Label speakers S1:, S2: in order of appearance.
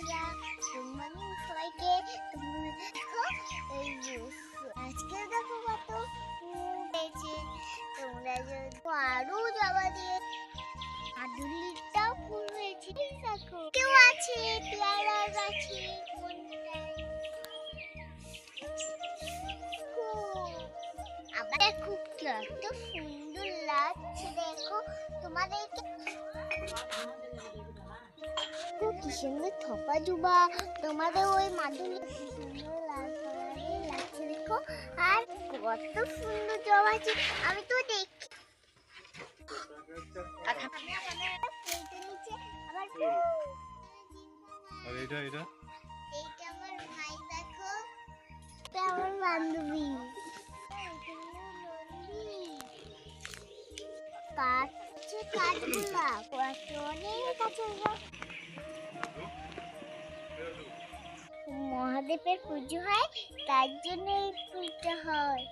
S1: বন্ধুরা, good morning সবাইকে। আজকে দেখো কত ফুল হয়েছে। তোমরা যদি আরো জবা দিয়ে আদুলিটাও ফুল হয়েছে দেখো। কেউ আছে পেয়ারা গাছে আবার দেখো কত সুন্দর লাগছে। দেখো তোমাদেরকে কি সুন্দর থপা জুবা তোমাদের ওই মাধুরী কি সুন্দর লাগছে দেখো। আর কত সুন্দর জবা আছে আমি তো দেখি।
S2: এইটা
S1: আমার ভাই দেখো, এটা আমার বান্ধবী কাঠগুলা অনেক আছে। মহাদেবের পুজো হয় তার জন্য এই ফুলটা হয়।